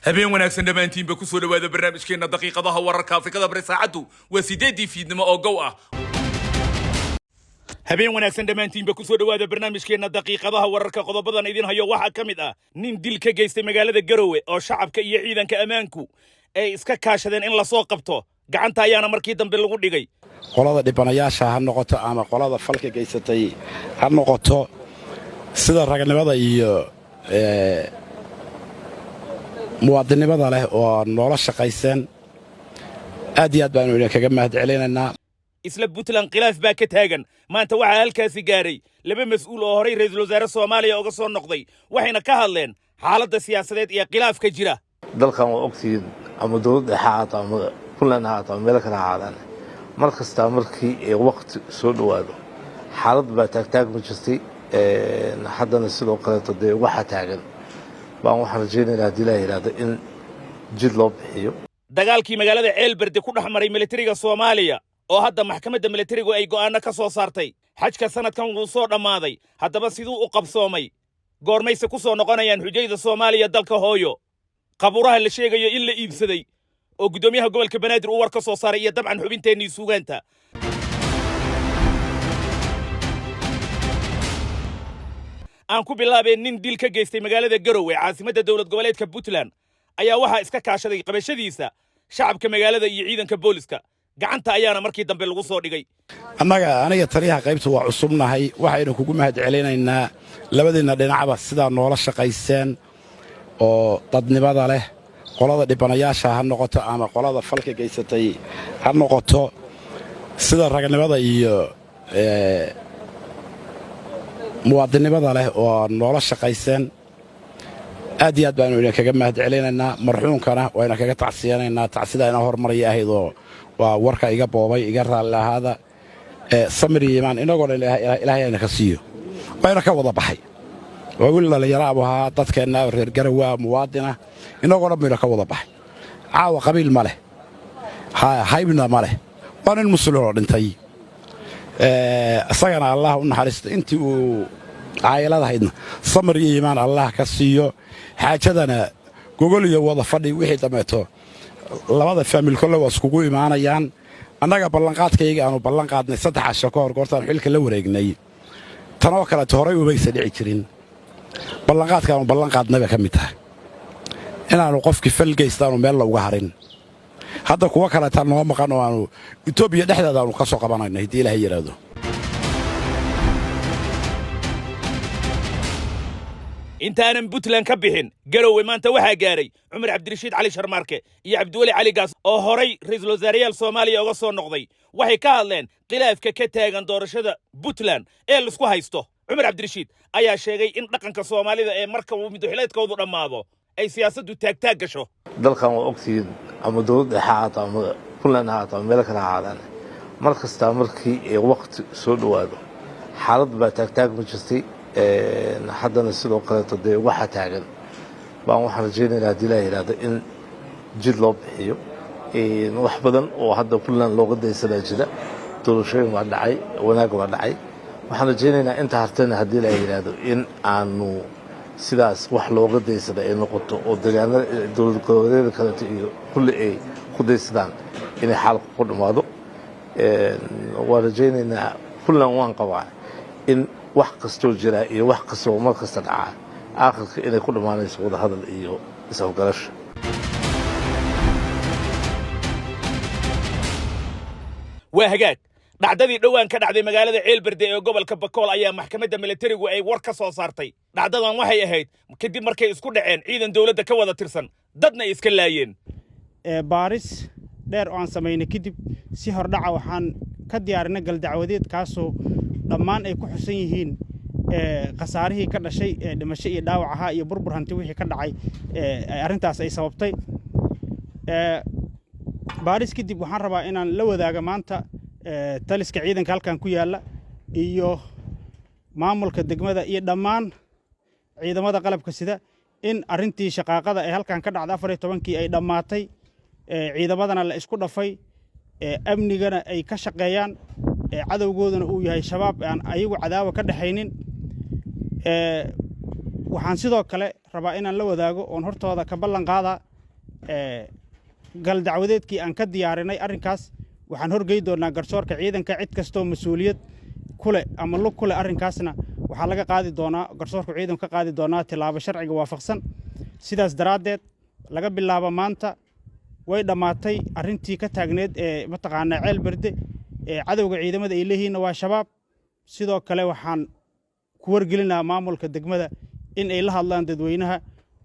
habeen wanaagsan dhamaantiinba ku soo dhawaada barnaamijkeena daqiiqadaha wararka Afrikada bari saacadu waa 8 fiidnimo oo gow ah habeen wanaagsan dhamaantiinba ku soo dhawaada barnaamijkeena daqiiqadaha wararka qodobadan idin hayo waxa kamid ah nin dil ka geystay magaalada Garowe oo shacabka iyo ciidanka amaanku ay iska kaashadeen in la soo qabto gacanta ayaana markii dambe lagu dhigay qolada dhibanayaasha ha noqoto ama qolada falka geysatay ha noqoto sida raganimada iyo muwaadinimada leh oo nolol shaqayseen aad iyo aad baan kaga mahadcelinaynaa isla Puntland khilaaf baa ka taagan maanta waxa halkaasi gaaray laba mas'uul oo horay ra'iisul wasaare Soomaaliya uga soo noqday waxayna ka hadleen xaaladda siyaasadeed iyo khilaafka jira dalkan waa ogtiin ama dawladda xaata ama Puntland haata meel kale haadaan markasta markii ay waqti soo dhawaado xaalad baa taagtaag ma jirtay haddana sidoo kale today waxa taagan baan waxaan rajaynaynaa hadii la yiraahdo in jid loo bixiyo dagaalkii magaalada Ceelberde ku dhaxmaray militariga Soomaaliya oo hadda maxkamadda militarigu ay go'aano ka soo saartay xajka sanadkan uu soo dhamaaday haddaba siduu u qabsoomay goormayse ku soo noqonayaan xujayda Soomaaliya dalka hooyo qabuuraha la sheegayo in la iibsaday oo gudoomiyaha gobolka Banaadir uu war ka soo saaray iyo dabcan xubinteennii suugaanta aan ku bilaabeen nin dil ka geystay magaalada Garowe caasimadda dawlad goboleedka Puntland ayaa waxa iska kaashaday qabashadiisa shacabka magaalada iyo ciidanka booliska gacanta ayaana markii dambe lagu soo dhigay aniga taliyaha qaybta waa cusubnahay waxaynu kugu mahadcelinaynaa labadina dhinacba sida noola shaqayseen oo dadnimada leh qolada dhibanayaasha ha noqoto ama qolada falka geysatay ha noqoto sida raganimada iyo muwaadinimada leh oo noola shaqayseen aad iyo aad baan kaga mahadcelinaynaa marxuunkana wayna kaga tacsiyanaynaa tacsida ina hormaraya ahayd oo waa warka iga boobay iga raali lahaada samir yimaan inagoo ilaahay ayna ka siiyo wayna ka wada baxay waa wiil dhalinyaro abu ahaa dadkeenna reer Garowe muwaadina inagoo dhammayna ka wada baxay caawa qabiil ma leh haybna ma leh waa nin muslim oo dhintay asagana allah u naxariisto intii uu caayiladahaydna samir iyo iimaan allah ka siiyo xaajadana gogol iyo wada fadhi wixii dameeto labada family kolle waa iskugu imaanayaan annaga ballanqaadkayga aanu ballan qaadnay 3 casho ka hor goortaan xilka la wareegnay tanoo kale horay umaysa dhici jirin ballanqaadka aanu ballan qaadnayba ka mid tahay inaanu qofkii fal geystaanu meel uga harin hadda kuwa kale tan noo maqan oo aanu Itoobiya dhexdeeda aanu ka soo qabanayno hadii Ilaahay yiraahdo intaanan Puntland ka bixin Garowe maanta waxa gaaray Umar Cabdirashiid Cali Sharmarke iyo Cabdiwali Cali Gaas oo horay ra'iisul wasaarayaal Soomaaliya uga soo noqday waxay ka hadleen khilaafka ka taagan doorashada Puntland ee la isku haysto Umar Cabdirashiid ayaa sheegay in dhaqanka Soomaalida ee marka uu madaxweynaadkoodu dhamaado ay siyaasaddu taagtaag gasho dalkan waa ogtiin ama dawladda xaata ama Puntland haata meel kale haadaan markasta markii ay waqti soo dhawaado xaalad baa taagtaag ma jirtay haddana sidoo kale today waxa taagan baan waxaan rajaynaynaa hadii la yiraahdo in jid loo bixiyo wax badan oo hadda Puntland looga daysanaa jira doorashooyin waa dhacay wanaag waa dhacay waxaan rajaynaynaa inta hartana hadii la yiraahdo in aanu sidaas wax looga daysada ay noqoto oo deegaanada dawlad goboleedyada kale iyo kulli ay ku daysadaan in xaalku ku dhamaado waa rajaynaynaa Puntland waan qabaa in wax kastoo jira iyo wax kastoo mar kasta dhaca aakhirka inay ku dhamaanayso wada hadal iyo isawgalasho waa hagaag dhacdadii dhawaan ka dhacday magaalada Ceelberde ee gobolka Bakool ayaa maxkamadda militarigu ay war ka soo saartay dhacdadan waxay ahayd kadib markay isku dhaceen ciidan dawladda ka wada tirsan dadna iska laayeen baaris dheer oo aan sameynay kadib si hordhaca waxaan ka diyaarinay gal dacwadeed kaasoo dhammaan ay ku xusan yihiin qasaarihii ka dhashay dhimasho iyo dhaawac ahaa iyo burbur hanti wixii ka dhacay arrintaas ay sababtay baaris kadib waxaan rabaa inaan la wadaago maanta taliska ciidanka halkan ku yaala iyo maamulka degmada iyo dhammaan ciidamada qalabka sida in arrintii shaqaaqada ee halkan ka dhacday 14kii ay dhamaatay ciidamadana la isku dhafay amnigana ay ka shaqeeyaan cadawgoodana uu yahay shabaab aan ayagu cadaawa ka dhaxaynin waxaan sidoo kale rabaa inaan la wadaago oon hortooda ka ballan qaadaa gal dacwadeedkii aan ka diyaarinay arrinkaas waxaan horgey doonaa garsoorka ciidanka cid kastoo mas'uuliyad kule ama lug kule arrinkaasna waxaa laga qaadi doonaa garsoorka ciidanku ka qaadi doonaa tilaabo sharciga waafaqsan sidaas daraaddeed laga bilaabo maanta way dhammaatay arrintii ka taagneed ee mataqaanaa ceel berde ee cadowga ciidamada ay leeyihiinna waa shabaab sidoo kale waxaan ku wargelinaa maamulka degmada in ay la hadlaan dadweynaha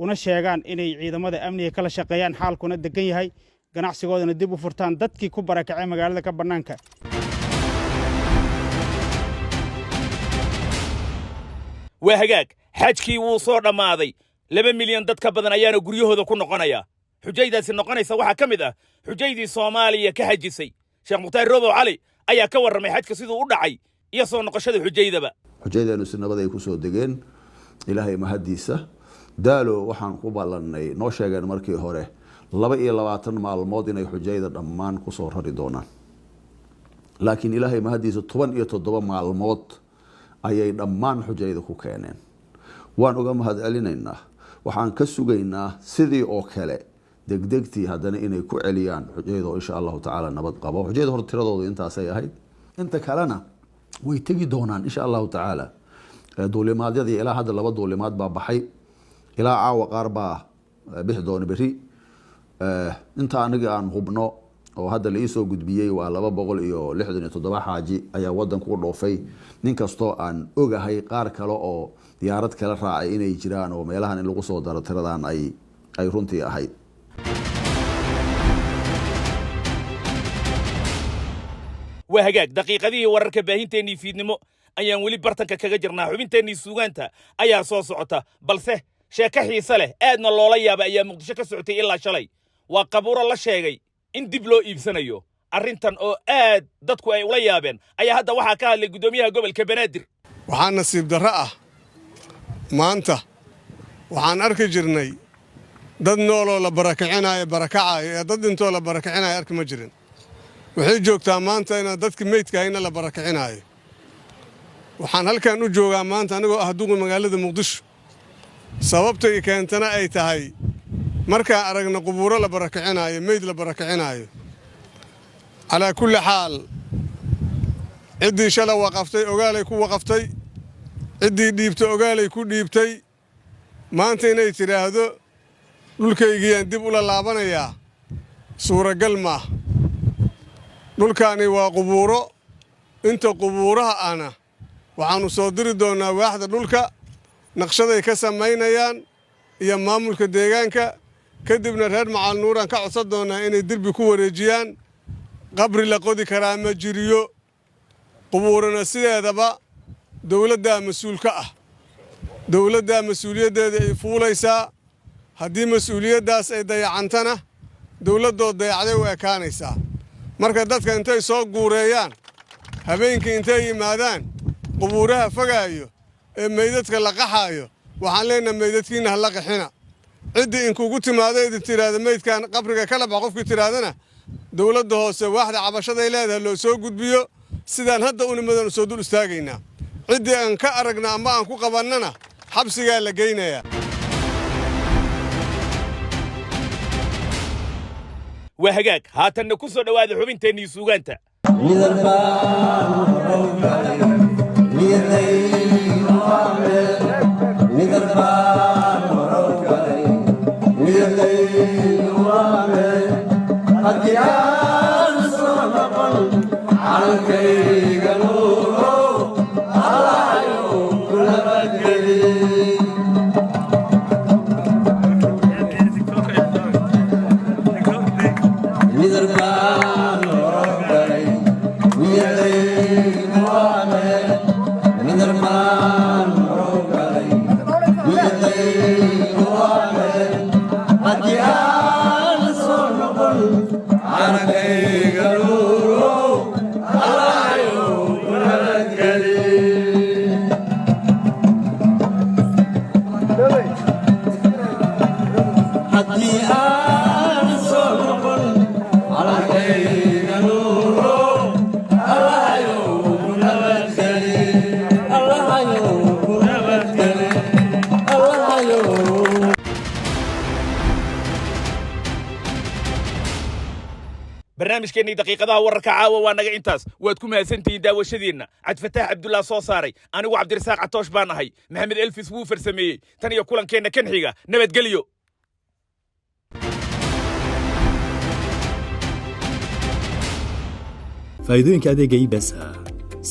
una sheegaan inay ciidamada amniga kala shaqeeyaan xaalkuna degan yahay ganacsigoodana dib u furtaan dadkii ku barakacay magaalada ka bannaanka waa hagaag xajkii wuu soo dhammaaday 2 milyan dad ka badan ayaana guryahooda ku noqonaya xujaydaasi noqonaysa waxaa ka mid ah xujaydii Soomaaliya ka hajisay Sheekh Mukhtaar Robow Cali ayaa ka warramay xajka siduu u dhacay iyo soo noqoshada xujaydaba xujaydaanu si nabad ay ku soo degeen ilaahay mahadiisa daalo waxaan ku ballanay noo sheegeen markii hore 22 maalmood inay xujayda dhammaan ku soo rari doonaan laakiin ilaahay mahadiisa 17 maalmood ayay dhammaan xujayda ku keeneen waan uga mahad celinaynaa waxaan ka sugaynaa sidii oo kale degdegtii haddana inay ku celiyaan xujayda insha Allah taala nabad qabo xujayda hor tiradoodu intaas ay ahayd inta kalena way tagi doonaan insha Allah taala duulimaadyadii ilaa hadda 2 duulimaad baa baxay ilaa caawa qaar baa bixi doona beri inta aniga aan hubno oo hadda la soo gudbiyay waa 267 xaaji ayaa wadanka u dhoofay nin kastoo aan ogahay qaar kale oo diyaarad kala raacay inay jiraan oo meelahan in lagu soo daro tiradan ay runtii ahayd waa hagaag daqiiqadii wararka baahinteennii fiidnimo ayaan weli bartanka kaga jirnaa xubinteennii suugaanta ayaa soo socota balse sheeko xiise leh aadna loola yaaba ayaa muqdisho ka socotay ilaa shalay waa qabuuro la sheegay in dib loo iibsanayo arrintan oo aad dadku ay ula yaabeen ayaa hadda waxaa ka hadlay guddoomiyaha gobolka Banaadir waxaa nasiib darro ah maanta waxaan arki jirnay dad nooloo la barakicinayo barakacayo ee dad intoo la barakicinayo arki ma jirin waxay joogtaa maanta in dadkii meydkaayna la barakicinayo waxaan halkan u joogaa maanta anigoo ah duqi magaalada Muqdisho sababtay keentana ay tahay markaan aragna qubuuro la barakicinayo meyd la barakicinayo ala kulli xaal ciddii shala waqaftay ogaalay ku waqaftay ciddii dhiibtay ogaalay ku dhiibtay maanta inay tiraahdo dhulkaygiyaan dib ula laabanayaa suuragal maaha dhulkaani waa qubuuro inta qubuuraha ana waxaanu soo diri doonaa waaxda dhulka naqshaday ka samaynayaan iyo maamulka deegaanka kadibna reer Macal Nuuraan ka codsan doonaa inay dirbi ku wareejiyaan qabri la qodi karaa ma jiriyo qubuurana sideedaba dawladda mas'uulka ah dawladda mas'uuliyadeeda ay fuulaysaa haddii mas'uuliyadaas ay dayacantana dawladdood dayacday u ekaanaysaa marka dadka intay soo guureeyaan habeenkii intay yimaadaan qubuuraha fogaayo ee meydadka la qaxaayo waxaan leenahay meydadkiina hala qaxina ciddii in kugu timaado idin tiraahdo meydkan qabriga kala bax qofkii tiraadana dawladda hoose waaxda cabashada ay leedahay loo soo gudbiyo sidaan hadda u nimadan soo dul istaagaynaa ciddii aan ka aragna ama aan ku qabannana xabsigaa la geynayaa waa hagaag haatanna ku soo dhawaada xubinteennii suugaanta barnaamijkeennii daqiiqadaha wararka caawa waa naga intaas waad ku mahadsantihiin daawashadiinna cabdifataax cabdullaah soo saaray anigu cabdirasaaq catoosh baan ahay maxamed elfis wuu farsameeyey tan iyo kulankeenna kan xiga nabadgelyo faa'iidooyinka adeega iibesa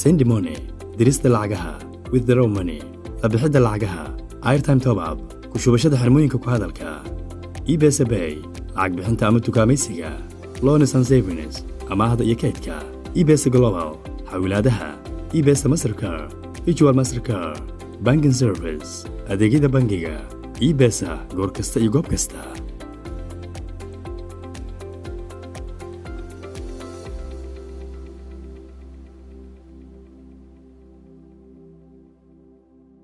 send money dirista lacagaha withdraw money qabixidda lacagaha airtime top up ku shubashada xirmooyinka ku hadalka iibesa bay lacag bixinta ama tukaamaysiga loans and savings amaahda iyo kaydka iibesa global xawilaadaha iibesa mastercard virtual mastercard banking service adeegyada bangiga iibesa goor kasta iyo goob kasta